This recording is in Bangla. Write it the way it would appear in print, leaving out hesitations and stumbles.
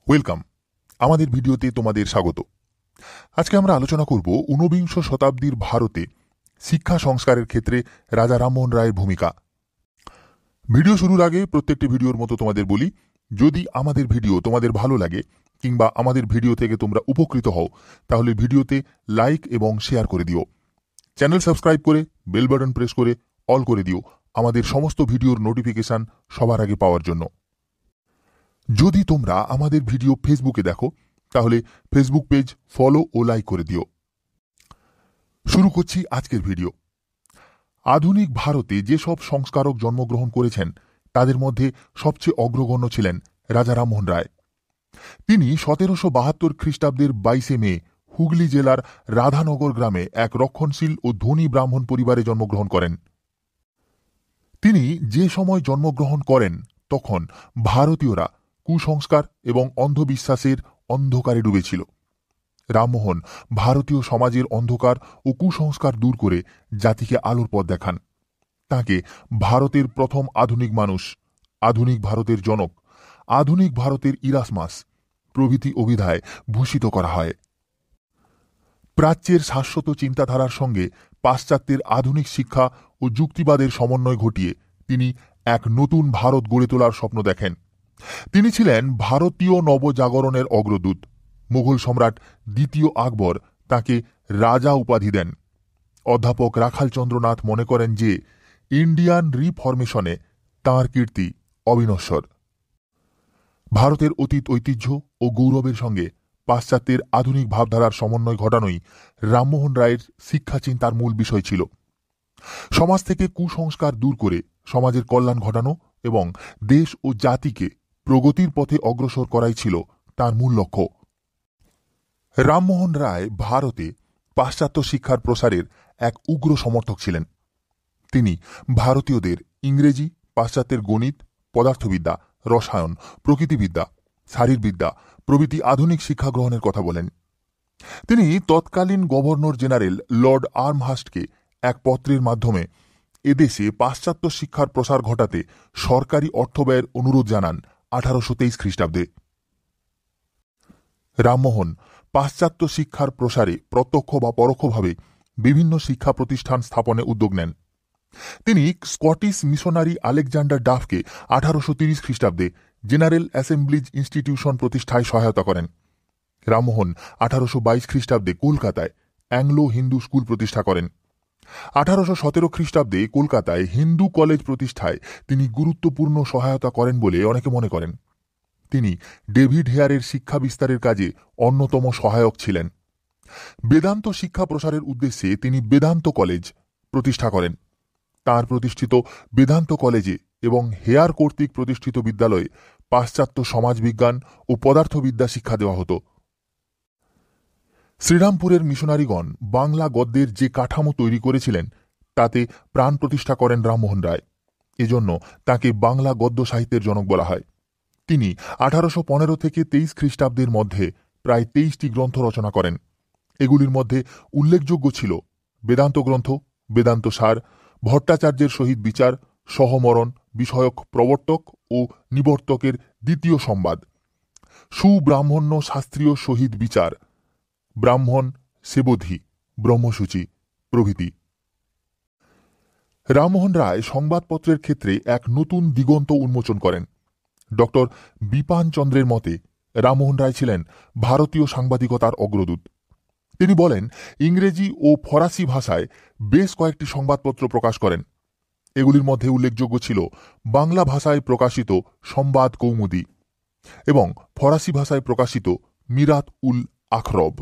ওয়েলকাম। আমাদের ভিডিওতে তোমাদের স্বাগত। আজকে আমরা আলোচনা করব ঊনবিংশ শতাব্দীর ভারতে শিক্ষা সংস্কারের ক্ষেত্রে রাজা রামমোহন রায়ের ভূমিকা। ভিডিও শুরুর আগে প্রত্যেকটি ভিডিওর মতো তোমাদের বলি, যদি আমাদের ভিডিও তোমাদের ভালো লাগে কিংবা আমাদের ভিডিও থেকে তোমরা উপকৃত হও, তাহলে ভিডিওতে লাইক এবং শেয়ার করে দিও। চ্যানেল সাবস্ক্রাইব করে বেল বাটন প্রেস করে অল করে দিও আমাদের সমস্ত ভিডিওর নোটিফিকেশন সবার আগে পাওয়ার জন্য। যদি তোমরা আমাদের ভিডিও ফেসবুকে দেখো, তাহলে ফেসবুক পেজ ফলো ও লাইক করে দিও। শুরু করছি আজকের ভিডিও। আধুনিক ভারতে যেসব সংস্কারক জন্মগ্রহণ করেছেন, তাদের মধ্যে সবচেয়ে অগ্রগণ্য ছিলেন রাজা রামমোহন রায়। তিনি 1772 খ্রিস্টাব্দের 22 মে হুগলি জেলার রাধানগর গ্রামে এক রক্ষণশীল ও ধনী ব্রাহ্মণ পরিবারে জন্মগ্রহণ করেন। তিনি যে সময় জন্মগ্রহণ করেন, তখন ভারতীয়রা কুসংস্কার এবং অন্ধবিশ্বাসের অন্ধকারে ডুবেছিল। রামমোহন ভারতীয় সমাজের অন্ধকার ও কুসংস্কার দূর করে জাতিকে আলোর পথ দেখান। তাকে ভারতের প্রথম আধুনিক মানুষ, আধুনিক ভারতের জনক, আধুনিক ভারতের ইরাসমাস প্রভৃতি অভিধায় ভূষিত করা হয়। প্রাচ্যের শাশ্বত চিন্তাধারার সঙ্গে পাশ্চাত্যের আধুনিক শিক্ষা ও যুক্তিবাদের সমন্বয় ঘটিয়ে তিনি এক নতুন ভারত গড়ে তোলার স্বপ্ন দেখেন। তিনি ছিলেন ভারতীয় নবজাগরণের অগ্রদূত। মুঘল সম্রাট দ্বিতীয় আকবর তাকে রাজা উপাধি দেন। অধ্যাপক রাখালচন্দ্রনাথ মনে করেন যে ইন্ডিয়ান রিফরমেশনে তাঁর কীর্তি অবিনশ্বর। ভারতের অতীত ঐতিহ্য ও গৌরবের সঙ্গে পাশ্চাত্যের আধুনিক ভাবধারার সমন্বয় ঘটানোই রামমোহন রায়ের শিক্ষা চিন্তার মূল বিষয় ছিল। সমাজ থেকে কুসংস্কার দূর করে সমাজের কল্যাণ ঘটানো এবং দেশ ও জাতিকে প্রগতির পথে অগ্রসর করাই ছিল তার মূল লক্ষ্য। রামমোহন রায় ভারতে পাশ্চাত্য শিক্ষার প্রসারের এক উগ্র সমর্থক ছিলেন। তিনি ভারতীয়দের ইংরেজি, পাশ্চাত্যের গণিত, পদার্থবিদ্যা, রসায়ন, প্রকৃতিবিদ্যা, শারীরবিদ্যা প্রভৃতি আধুনিক শিক্ষা গ্রহণের কথা বলেন। তিনি তৎকালীন গভর্নর জেনারেল লর্ড আর্মহাস্টকে এক পত্রের মাধ্যমে এদেশে পাশ্চাত্য শিক্ষার প্রসার ঘটাতে সরকারি অর্থব্যয়ের অনুরোধ জানান 1823 খ্রিস্টাব্দে। রামমোহন পাশ্চাত্য শিক্ষার প্রসারে প্রত্যক্ষ বা পরোক্ষভাবে বিভিন্ন শিক্ষা প্রতিষ্ঠান স্থাপনে উদ্যোগ নেন। তিনি স্কটিশ মিশনারি আলেকজান্ডার ডাফকে 1830 খ্রিস্টাব্দে জেনারেল অ্যাসেম্বলিজ ইনস্টিটিউশন প্রতিষ্ঠায় সহায়তা করেন। রামমোহন 1822 খ্রিস্টাব্দে কলকাতায় অ্যাংলো হিন্দু স্কুল প্রতিষ্ঠা করেন। 1817 খ্রিস্টাব্দে কলকাতায় হিন্দু কলেজ প্রতিষ্ঠায় তিনি গুরুত্বপূর্ণ সহায়তা করেন বলে অনেকে মনে করেন। তিনি ডেভিড হেয়ারের শিক্ষা বিস্তারের কাজে অন্যতম সহায়ক ছিলেন। বেদান্ত শিক্ষা প্রসারের উদ্দেশ্যে তিনি বেদান্ত কলেজ প্রতিষ্ঠা করেন। তাঁর প্রতিষ্ঠিত বেদান্ত কলেজে এবং হেয়ার কর্তৃক প্রতিষ্ঠিত বিদ্যালয়ে পাশ্চাত্য সমাজবিজ্ঞান ও পদার্থবিদ্যা শিক্ষা দেওয়া হতো। শ্রীরামপুরের মিশনারিগণ বাংলা গদ্যের যে কাঠামো তৈরি করেছিলেন, তাতে প্রাণ প্রতিষ্ঠা করেন রামমোহন রায়। এজন্য তাকে বাংলা গদ্য সাহিত্যের জনক বলা হয়। তিনি 1815 থেকে 23 খ্রিস্টাব্দের মধ্যে প্রায় 23টি গ্রন্থ রচনা করেন। এগুলির মধ্যে উল্লেখযোগ্য ছিল বেদান্ত গ্রন্থ, বেদান্ত সার, ভট্টাচার্যের সহিত বিচার, সহমরণ বিষয়ক প্রবর্তক ও নিবর্তকের দ্বিতীয় সংবাদ, সুব্রাহ্মণ্য শাস্ত্রীয় সহিত বিচার, ব্রাহ্মণ সেবধি, ব্রহ্মসূচি প্রভৃতি। রামমোহন রায় সংবাদপত্রের ক্ষেত্রে এক নতুন দিগন্ত উন্মোচন করেন। ডক্টর বিপান চন্দ্রের মতে রামমোহন রায় ছিলেন ভারতীয় সাংবাদিকতার অগ্রদূত। তিনি বলেন, ইংরেজি ও ফরাসি ভাষায় বেশ কয়েকটি সংবাদপত্র প্রকাশ করেন। এগুলির মধ্যে উল্লেখযোগ্য ছিল বাংলা ভাষায় প্রকাশিত সংবাদ কৌমুদী এবং ফরাসি ভাষায় প্রকাশিত মিরাত উল আখরব।